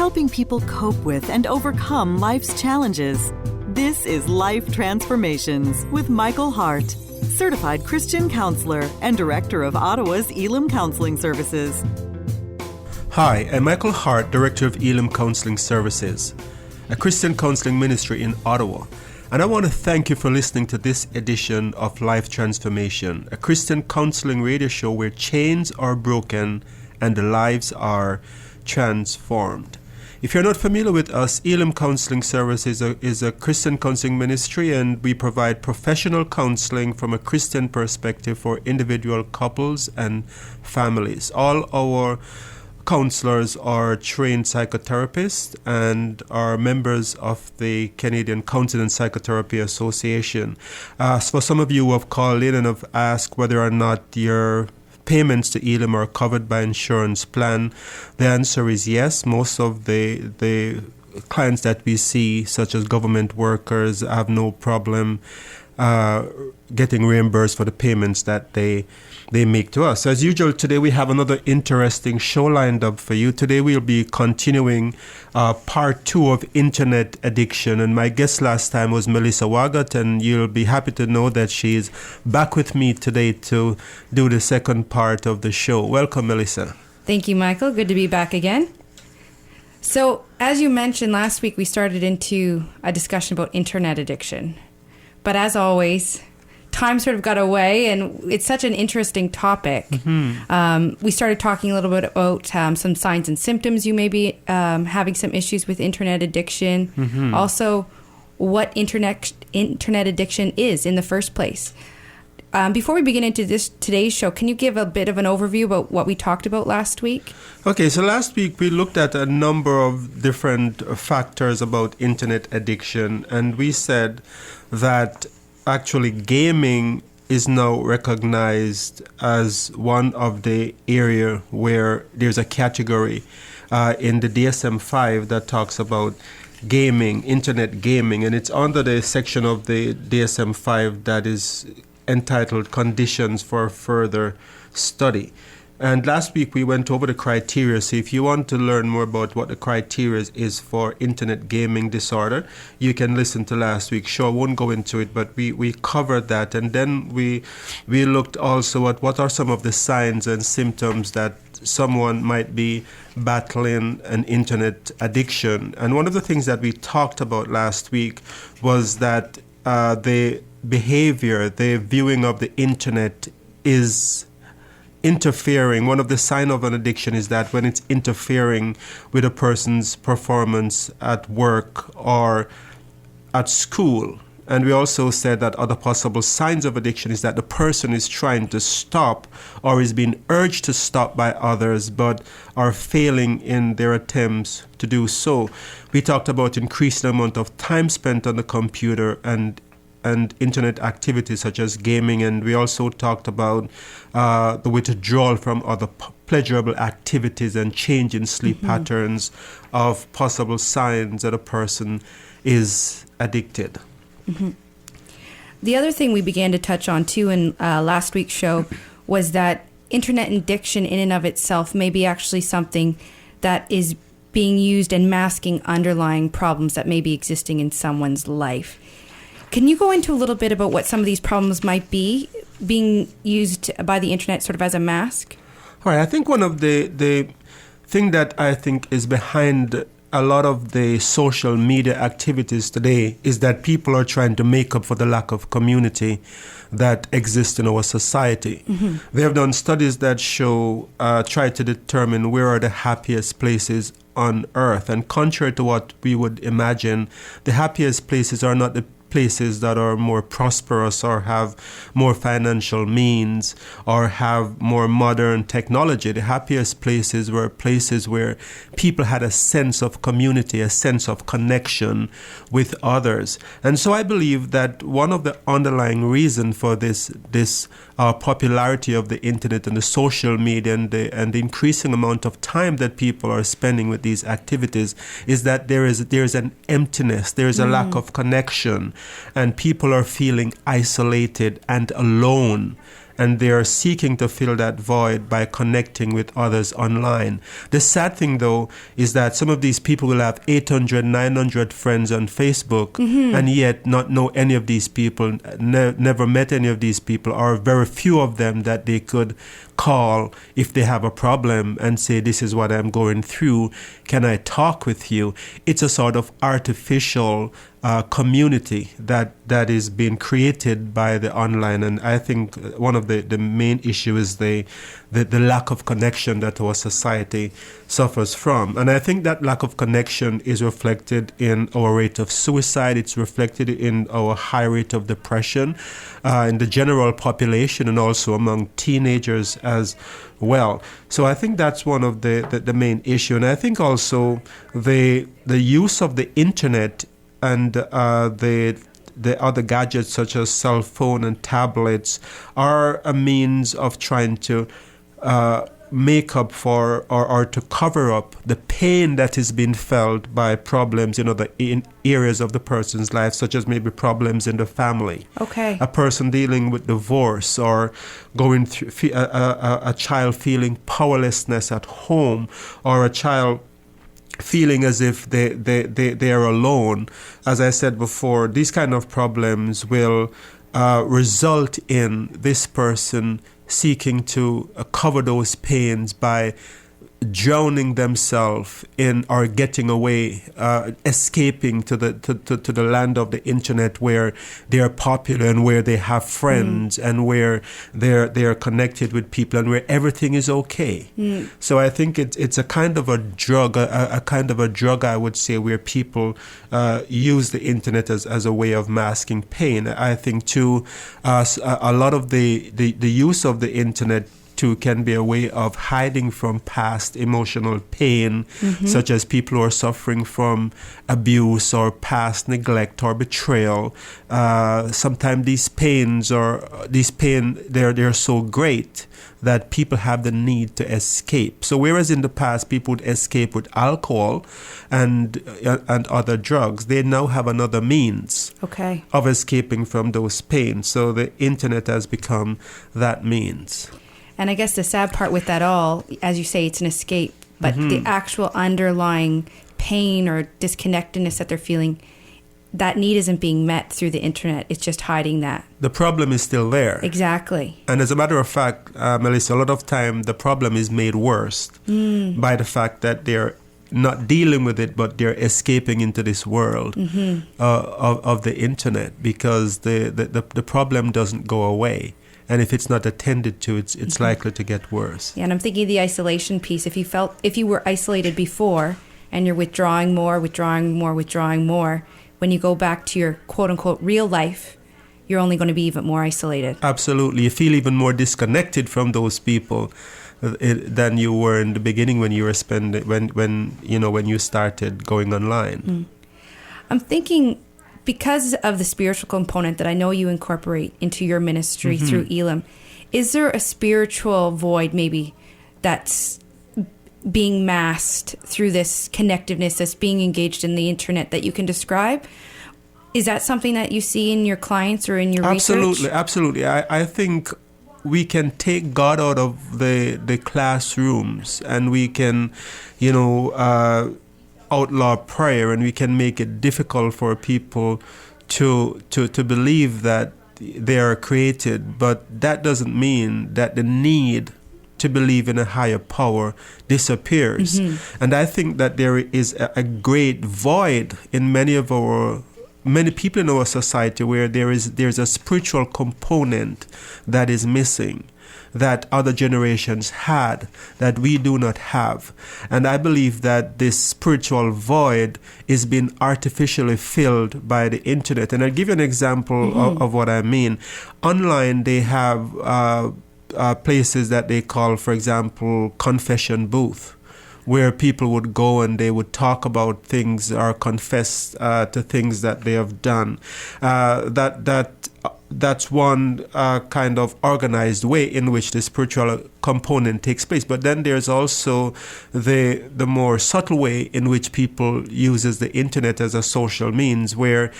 helping people cope with and overcome life's challenges. This is Life Transformations with Michael Hart, certified Christian counselor and director of Ottawa's Elim Counselling Services. Hi, I'm Michael Hart, director of Elim Counselling Services, a Christian counseling ministry in Ottawa. And I want to thank you for listening to this edition of Life Transformation, a Christian counseling radio show where chains are broken and the lives are transformed. If you're not familiar with us, Elim Counselling Services is a Christian counseling ministry, and we provide professional counseling from a Christian perspective for individual couples and families. All our counselors are trained psychotherapists and are members of the Canadian Counseling and Psychotherapy Association. For some of you who have called in and have asked whether or not your payments to Elim are covered by insurance plan, the answer is yes. Most of the clients that we see, such as government workers, have no problem getting reimbursed for the payments that they make to us. As usual, today we have another interesting show lined up for you. Today we'll be continuing part 2 of internet addiction, and my guest last time was Melissa Wagat, and you'll be happy to know that she's back with me today to do the second part of the show. Welcome, Melissa. Thank you, Michael. Good to be back again. So, as you mentioned last week, we started into a discussion about internet addiction. But as always, time sort of got away, and it's such an interesting topic. We started talking a little bit about some signs and symptoms you may be having some issues with internet addiction. Also, what internet addiction is in the first place. Before we begin into today's show, can you give a bit of an overview about what we talked about last week? Okay, so last week we looked at a number of different factors about internet addiction, and we said that actually gaming is now recognized as one of the area where there's a category in the DSM-5 that talks about gaming, internet gaming, and it's under the section of the DSM-5 that is entitled Conditions for Further Study. And last week we went over the criteria. So if you want to learn more about what the criteria is for internet gaming disorder, you can listen to last week's show. I won't go into it, but we covered that. And then we looked also at what are some of the signs and symptoms that someone might be battling an internet addiction. And one of the things that we talked about last week was that the behavior, the viewing of the internet is interfering. One of the signs of an addiction is that when it's interfering with a person's performance at work or at school. And we also said that other possible signs of addiction is that the person is trying to stop or is being urged to stop by others but are failing in their attempts to do so. We talked about increasing amount of time spent on the computer and internet activities such as gaming, and we also talked about the withdrawal from other pleasurable activities and change in sleep patterns of possible signs that a person is addicted. The other thing we began to touch on too in last week's show was that internet addiction in and of itself may be actually something that is being used and masking underlying problems that may be existing in someone's life. Can you go into a little bit about what some of these problems might be being used by the internet sort of as a mask? All right. I think one of the thing that I think is behind a lot of the social media activities today is that people are trying to make up for the lack of community that exists in our society. They have done studies that show, try to determine where are the happiest places on earth. And contrary to what we would imagine, the happiest places are not the places that are more prosperous or have more financial means or have more modern technology. The happiest places were places where people had a sense of community, a sense of connection with others. And so I believe that one of the underlying reasons for this popularity of the internet and the social media and the increasing amount of time that people are spending with these activities is that there is an emptiness, there is a lack of connection, and people are feeling isolated and alone. and they are seeking to fill that void by connecting with others online. The sad thing, though, is that some of these people will have 800, 900 friends on Facebook, and yet not know any of these people, never met any of these people, or very few of them that they could call if they have a problem and say, this is what I'm going through, can I talk with you? It's a sort of artificial community that is being created by the online, and I think one of the main issue is the lack of connection that our society suffers from. And I think that lack of connection is reflected in our rate of suicide. It's reflected in our high rate of depression in the general population, and also among teenagers as well. So I think that's one of the main issue. And I think also the use of the internet and the other gadgets such as cell phone and tablets are a means of trying to make up for or to cover up the pain that is being felt by problems in areas of the person's life, such as maybe problems in the family. Okay. A person dealing with divorce, or going through a child feeling powerlessness at home, or a child feeling as if they are alone. As I said before, these kind of problems will result in this person seeking to cover those pains by drowning themselves in or getting away, escaping to the land of the internet, where they are popular and where they have friends and where they are connected with people and where everything is okay. So I think it's a kind of a drug, a kind of a drug, I would say, where people use the internet as a way of masking pain. I think too, a lot of the use of the internet too can be a way of hiding from past emotional pain, such as people who are suffering from abuse or past neglect or betrayal. Sometimes these pains they're so great that people have the need to escape. So whereas in the past people would escape with alcohol and other drugs, they now have another means of escaping from those pains. So the internet has become that means. And I guess the sad part with that all, as you say, it's an escape, but the actual underlying pain or disconnectedness that they're feeling, that need isn't being met through the internet. It's just hiding that. The problem is still there. Exactly. And as a matter of fact, Melissa, a lot of time the problem is made worse by the fact that they're not dealing with it, but they're escaping into this world of the internet, because the problem doesn't go away. And if it's not attended to, it's likely to get worse. Yeah, and I'm thinking the isolation piece. If you were isolated before and you're withdrawing more, when you go back to your quote unquote real life, you're only going to be even more isolated. Absolutely. You feel even more disconnected from those people than you were in the beginning when you were when you started going online. I'm thinking, because of the spiritual component that I know you incorporate into your ministry through Elim, is there a spiritual void maybe that's being masked through this connectiveness that's being engaged in the internet that you can describe? Is that something that you see in your clients or in your research? Absolutely. I think we can take God out of the classrooms, and we can, outlaw prayer, and we can make it difficult for people to believe that they are created. But that doesn't mean that the need to believe in a higher power disappears. And I think that there is a great void in many people in our society where there's a spiritual component that is missing, that other generations had, that we do not have. And I believe that this spiritual void is being artificially filled by the internet. And I'll give you an example of what I mean. Online, they have places that they call, for example, confession booth, where people would go and they would talk about things or confess to things that they have done. That's one kind of organized way in which the spiritual component takes place. But then there's also the more subtle way in which people uses the internet as a social means, where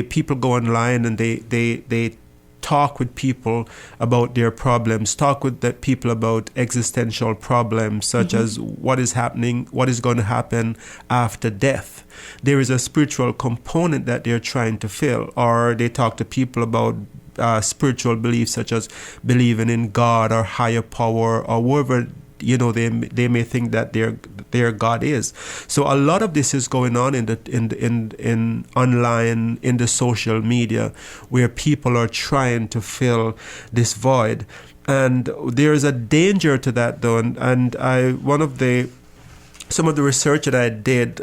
people go online and they talk with people about their problems, talk with the people about existential problems such as what is happening, what is going to happen after death. There is a spiritual component that they're trying to fill, or they talk to people about spiritual beliefs such as believing in God or higher power or whatever they may think that their God is. So a lot of this is going on in online, in the social media, where people are trying to fill this void, and there is a danger to that though. And some of the research that I did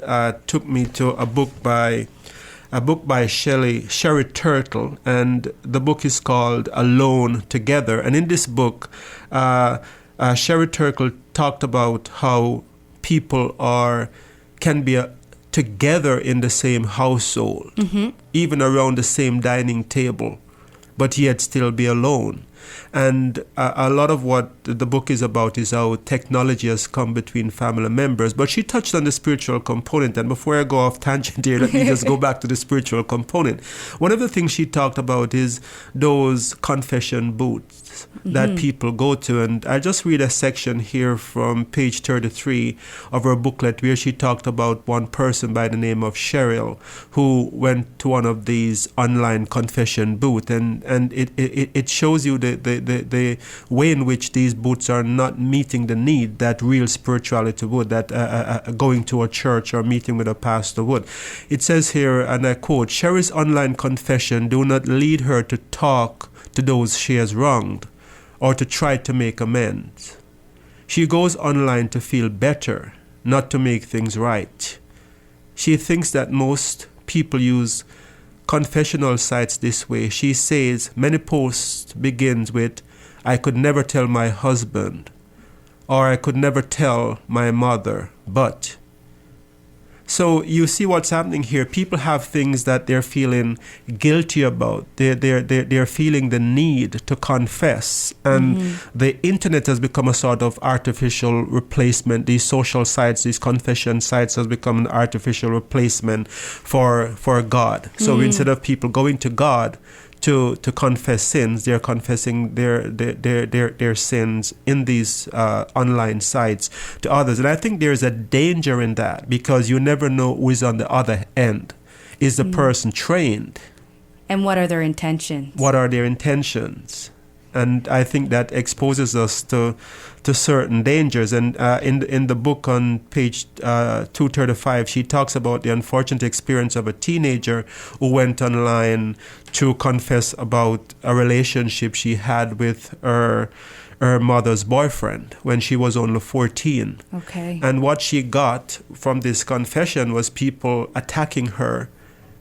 took me to a book by Sherry Turtle, and the book is called Alone Together. And in this book, Sherry Turtle talked about how people can be together in the same household, even around the same dining table, but yet still be alone. And a lot of what the book is about is how technology has come between family members. But she touched on the spiritual component. And before I go off tangent here, let me just go back to the spiritual component. One of the things she talked about is those confession booths that people go to. And I just read a section here from page 33 of her booklet where she talked about one person by the name of Cheryl who went to one of these online confession booths. And it shows you the way in which these booths are not meeting the need that real spirituality would, that going to a church or meeting with a pastor would. It says here, and I quote, "Cheryl's online confession do not lead her to talk to those she has wronged or to try to make amends. She goes online to feel better, not to make things right. She thinks that most people use confessional sites this way. She says many posts begins with, 'I could never tell my husband,' or 'I could never tell my mother, but.'" So you see what's happening here. People have things that they're feeling guilty about. They're feeling the need to confess. And the internet has become a sort of artificial replacement. These social sites, these confession sites has become an artificial replacement for God. So instead of people going to God to confess sins, they're confessing their sins in these online sites to others. And I think there's a danger in that, because you never know who is on the other end. Is the person trained? And what are their intentions? What are their intentions? And I think that exposes us to certain dangers. And in the book on page 235, she talks about the unfortunate experience of a teenager who went online to confess about a relationship she had with her mother's boyfriend when she was only 14. Okay. And what she got from this confession was people attacking her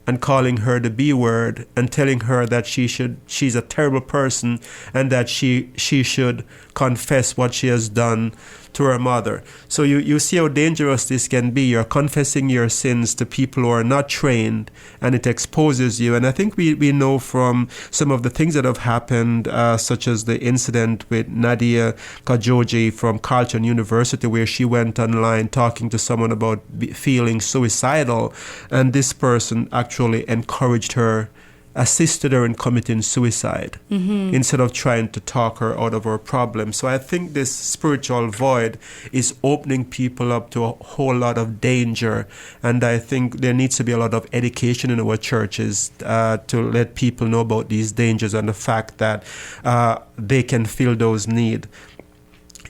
and calling her the B word and telling her that she's a terrible person and that she should confess what she has done to her mother. So you see how dangerous this can be. You're confessing your sins to people who are not trained, and it exposes you. And I think we know from some of the things that have happened, such as the incident with Nadia Kajoji from Carleton University, where she went online talking to someone about feeling suicidal, and this person actually encouraged her, assisted her in committing suicide instead of trying to talk her out of her problem. So I think this spiritual void is opening people up to a whole lot of danger, and I think there needs to be a lot of education in our churches to let people know about these dangers and the fact that they can feel those needs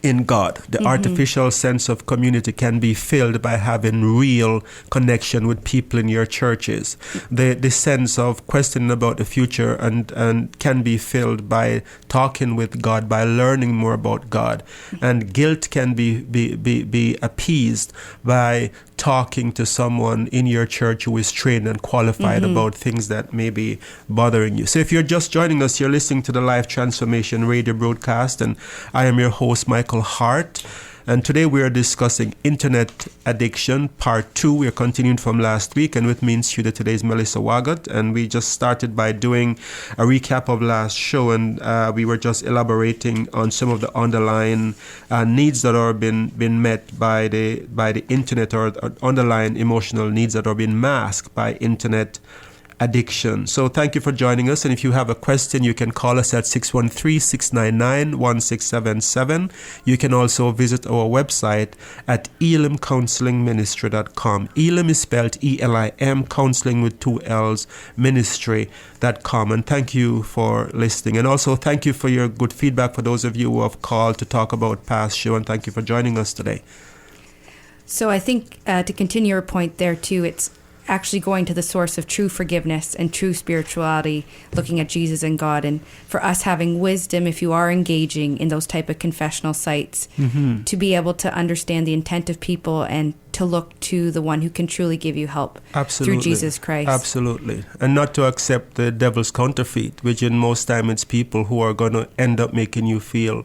in God. The artificial sense of community can be filled by having real connection with people in your churches. The sense of questioning about the future and can be filled by talking with God, by learning more about God. And guilt can be appeased by talking to someone in your church who is trained and qualified about things that may be bothering you. So if you're just joining us, you're listening to the Life Transformation radio broadcast, and I am your host, Michael Hart. And today we are discussing internet addiction, part 2. We are continuing from last week, and with me in studio today is Melissa Waggott. And we just started by doing a recap of last show, and we were just elaborating on some of the underlying needs that are been met by the internet, or underlying emotional needs that are being masked by internet addiction. So thank you for joining us. And if you have a question, you can call us at 613-699-1677. You can also visit our website at elimcounselingministry.com. Elim is spelled E-L-I-M, counseling with 2 L's, ministry.com. And thank you for listening. And also thank you for your good feedback for those of you who have called to talk about past show. And thank you for joining us today. So I think to continue your point there too, it's actually going to the source of true forgiveness and true spirituality, looking at Jesus and God, and for us having wisdom, if you are engaging in those type of confessional sites, to be able to understand the intent of people and to look to the one who can truly give you help through Jesus Christ. Absolutely. And not to accept the devil's counterfeit, which in most time it's people who are going to end up making you feel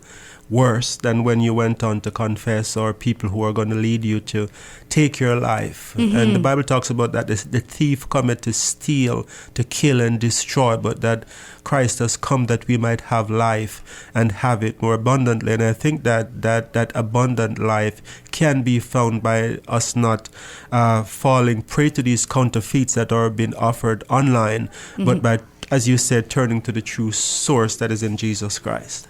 worse than when you went on to confess, or people who are going to lead you to take your life. And the Bible talks about that the thief cometh to steal, to kill and destroy, but that Christ has come that we might have life and have it more abundantly. And I think that abundant life can be found by us not falling prey to these counterfeits that are being offered online, but by, as you said, turning to the true source that is in Jesus Christ.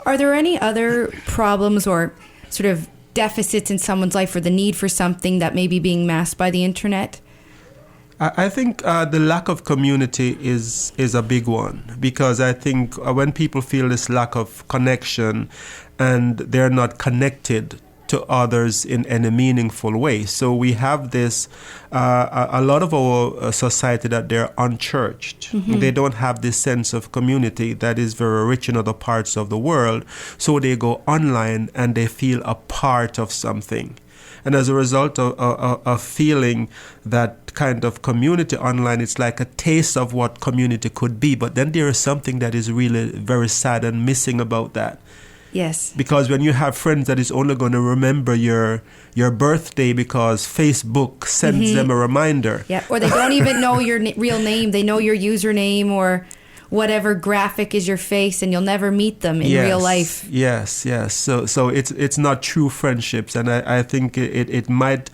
Are there any other problems or sort of deficits in someone's life, or the need for something that may be being masked by the internet? I think the lack of community is a big one, because I think when people feel this lack of connection and they're not connected to others in any meaningful way. So we have this, a lot of our society that they're unchurched. They don't have this sense of community that is very rich in other parts of the world. So they go online and they feel a part of something. And as a result of feeling that kind of community online, it's like a taste of what community could be. But then there is something that is really very sad and missing about that. Yes. Because when you have friends that is only going to remember your birthday because Facebook sends them a reminder. Yeah, or they don't even know your real name. They know your username or whatever graphic is your face, and you'll never meet them in real life. Yes. So it's not true friendships, and I think it might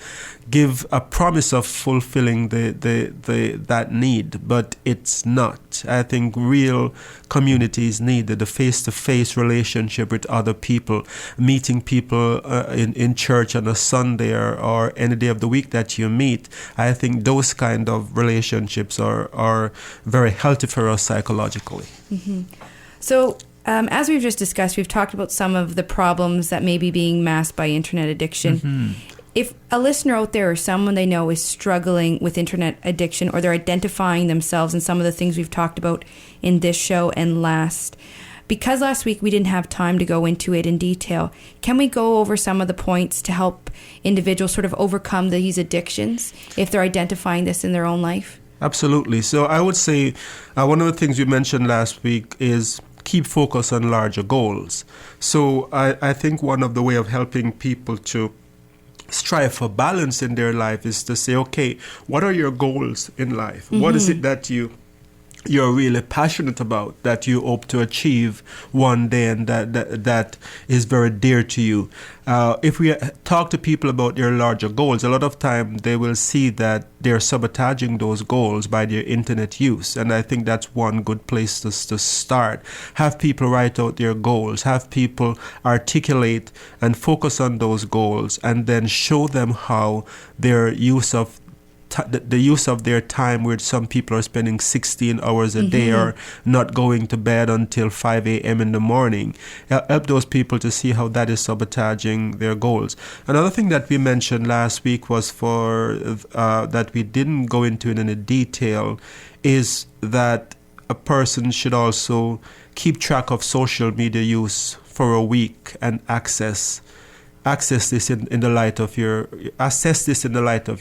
give a promise of fulfilling that need, but it's not. I think real community is needed, a face-to-face relationship with other people, meeting people in church on a Sunday or any day of the week that you meet. I think those kind of relationships are very healthy for us psychologically. So as we've just discussed, we've talked about some of the problems that may be being masked by internet addiction. If a listener out there or someone they know is struggling with internet addiction, or they're identifying themselves in some of the things we've talked about in this show and last, because last week we didn't have time to go into it in detail, can we go over some of the points to help individuals sort of overcome these addictions if they're identifying this in their own life? Absolutely. So I would say one of the things we mentioned last week is keep focus on larger goals. So I think one of the way of helping people to strive for balance in their life is to say, okay, what are your goals in life? What is it that you're really passionate about, that you hope to achieve one day, and that is very dear to you? If we talk to people about their larger goals, a lot of time they will see that they're sabotaging those goals by their internet use. And I think that's one good place to start. Have people write out their goals, have people articulate and focus on those goals, and then show them how their use of the use of their time, where some people are spending 16 hours a day or not going to bed until 5 a.m. in the morning. Help those people to see how that is sabotaging their goals. Another thing that we mentioned last week was that we didn't go into in any detail is that a person should also keep track of social media use for a week and assess this in the light of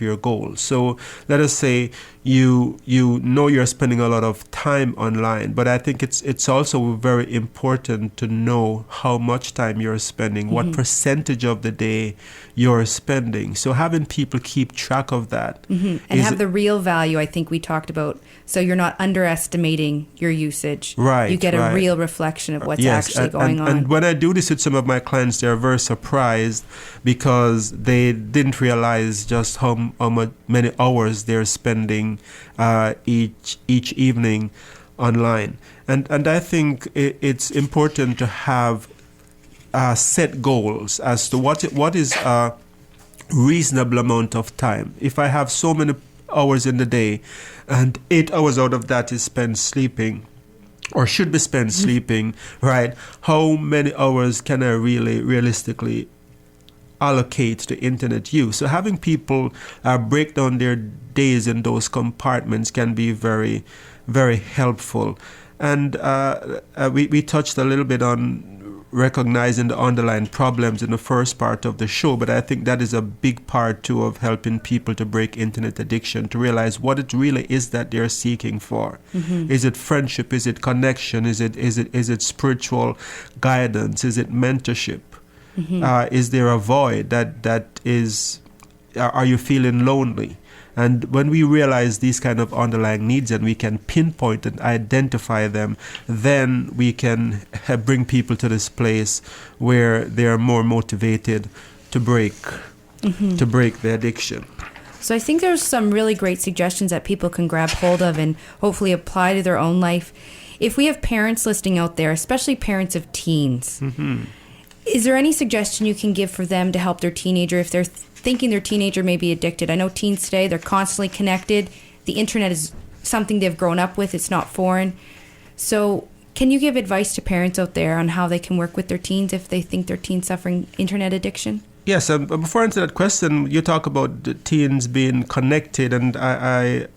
your goals. So let us say you know you're spending a lot of time online, but I think it's also very important to know how much time you're spending, what percentage of the day you're spending. So having people keep track of that. And have the real value, I think we talked about. So you're not underestimating your usage. Right. You get a real reflection of what's actually going on. And when I do this with some of my clients, they're very surprised traumatized because they didn't realize just how many hours they're spending each evening online. And I think it's important to have set goals as to what is a reasonable amount of time. If I have so many hours in the day and 8 hours out of that is spent sleeping or should be spent sleeping, right? How many hours can I really realistically allocate to internet use? So having people break down their days in those compartments can be very, very helpful. And we touched a little bit on recognizing the underlying problems in the first part of the show, but I think that is a big part too of helping people to break internet addiction, to realize what it really is that they're seeking for. Is it friendship? Is it connection? Is it spiritual guidance? Is it mentorship? Is there a void that is? Are you feeling lonely? And when we realize these kind of underlying needs and we can pinpoint and identify them, then we can bring people to this place where they are more motivated to break the addiction. So I think there's some really great suggestions that people can grab hold of and hopefully apply to their own life. If we have parents listening out there, especially parents of teens, is there any suggestion you can give for them to help their teenager if they're thinking their teenager may be addicted? I know teens today, they're constantly connected. The internet is something they've grown up with. It's not foreign. So can you give advice to parents out there on how they can work with their teens if they think their teen's suffering internet addiction? Yes, before I answer that question, you talk about the teens being connected, and I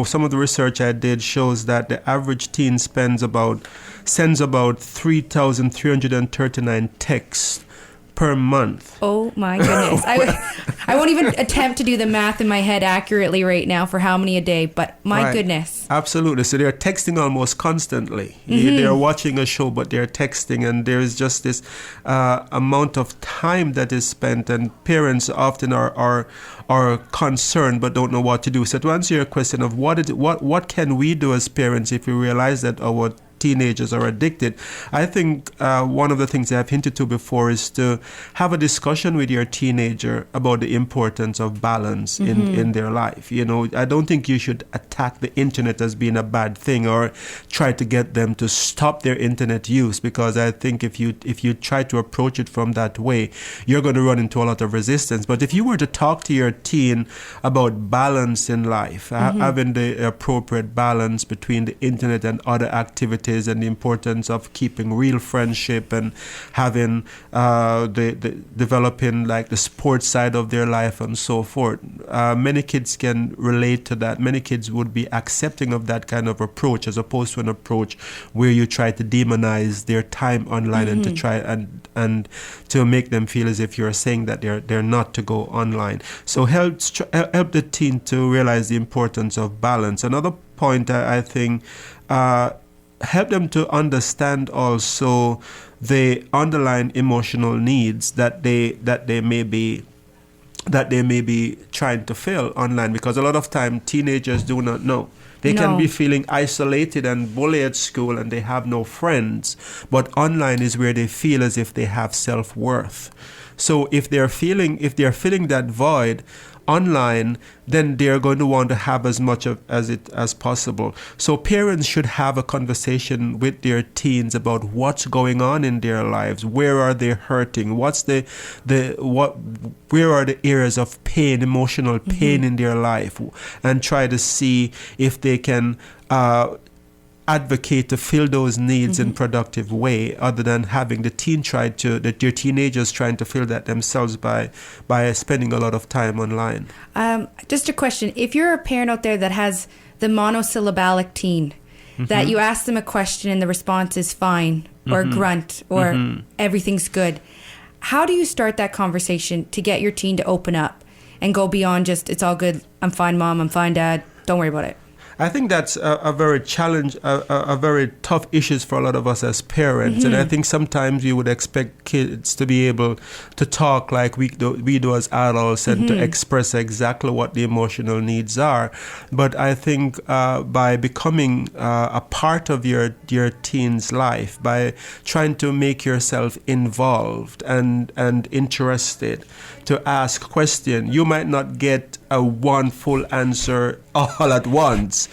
some of the research I did shows that the average teen sends about 3,339 texts per month. Oh my goodness. I won't even attempt to do the math in my head accurately right now for how many a day, but my goodness. Absolutely. So they're texting almost constantly. They're watching a show, but they're texting, and there's just this amount of time that is spent, and parents often are concerned but don't know what to do. So to answer your question of what can we do as parents if we realize that our teenagers are addicted, I think one of the things I've hinted to before is to have a discussion with your teenager about the importance of balance in their life. I don't think you should attack the internet as being a bad thing or try to get them to stop their internet use, because I think if you try to approach it from that way, you're going to run into a lot of resistance. But if you were to talk to your teen about balance in life, having the appropriate balance between the internet and other activities, and the importance of keeping real friendship and having developing like the sports side of their life and so forth. Many kids can relate to that. Many kids would be accepting of that kind of approach as opposed to an approach where you try to demonize their time online and to try and to make them feel as if you're saying that they're not to go online. So help the teen to realize the importance of balance. Another point I think, help them to understand also the underlying emotional needs that they may be trying to fill online, because a lot of time teenagers do not know. They can be feeling isolated and bullied at school and they have no friends, but online is where they feel as if they have self-worth. So if they're feeling that void online, then they're going to want to have as much as possible. So parents should have a conversation with their teens about what's going on in their lives. Where are they hurting? Where are the areas of pain, emotional pain in their life, and try to see if they can advocate to fill those needs in productive way, other than having your teenagers trying to fill that themselves by spending a lot of time online. Just a question: if you're a parent out there that has the monosyllabic teen, that you ask them a question and the response is fine or grunt or everything's good, how do you start that conversation to get your teen to open up and go beyond just it's all good, I'm fine mom, I'm fine dad, don't worry about it? I think that's a very a very tough issues for a lot of us as parents. And I think sometimes you would expect kids to be able to talk like we do as adults and to express exactly what the emotional needs are. But I think by becoming a part of your teen's life, by trying to make yourself involved and interested, to ask questions, you might not get a one full answer all at once.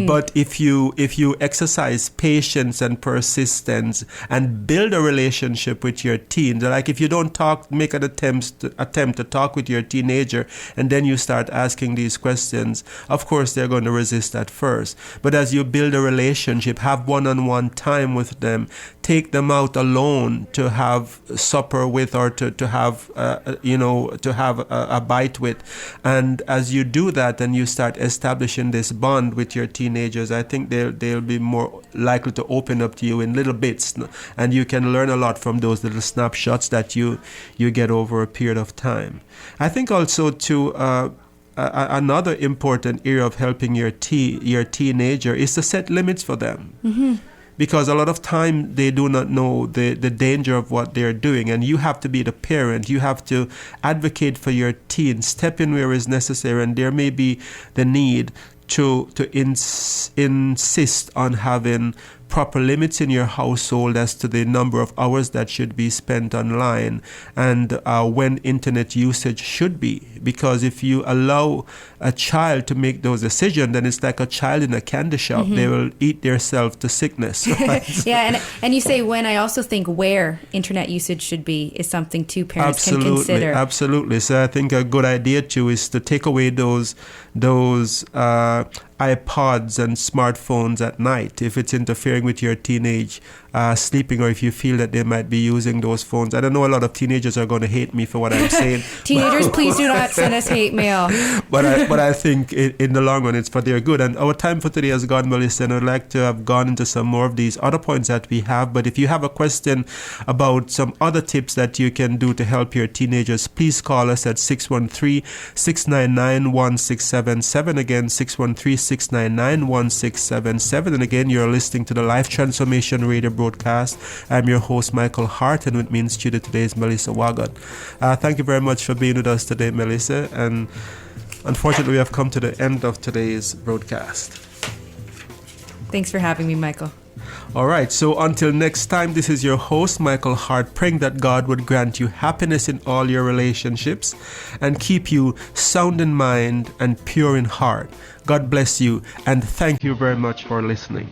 But if you exercise patience and persistence and build a relationship with your teen, like if you don't make an attempt to talk with your teenager, and then you start asking these questions, of course they're going to resist at first. But as you build a relationship, have one-on-one time with them, take them out alone to have supper with, or to have a bite with, and as you do that and you start establishing this bond with your teenagers, I think they'll be more likely to open up to you in little bits, and you can learn a lot from those little snapshots that you get over a period of time. I think also another important area of helping your teenager is to set limits for them. Because a lot of time they do not know the danger of what they're doing, and you have to be the parent. You have to advocate for your teen, step in where is necessary, and there may be the need to insist on having proper limits in your household as to the number of hours that should be spent online, and when internet usage should be. Because if you allow a child to make those decisions, then it's like a child in a candy shop. They will eat themselves to sickness. Right? Yeah, and you say when. I also think where internet usage should be is something too parents can consider. Absolutely. So I think a good idea too is to take away those iPods and smartphones at night if it's interfering with your teenage sleeping, or if you feel that they might be using those phones. I don't know, a lot of teenagers are going to hate me for what I'm saying. Teenagers, please do not send us hate mail. But I think in the long run it's for their good. And our time for today has gone, Melissa, and I'd like to have gone into some more of these other points that we have. But if you have a question about some other tips that you can do to help your teenagers, please call us at 613-699-1677. Again, 613-699-1677. And again, you're listening to the Life Transformation Radio broadcast. I'm your host, Michael Hart, and with me in studio today is Melissa Wagon. Thank you very much for being with us today, Melissa. And unfortunately, we have come to the end of today's broadcast. Thanks for having me, Michael. All right, so until next time, this is your host, Michael Hart, praying that God would grant you happiness in all your relationships and keep you sound in mind and pure in heart. God bless you, and thank you very much for listening.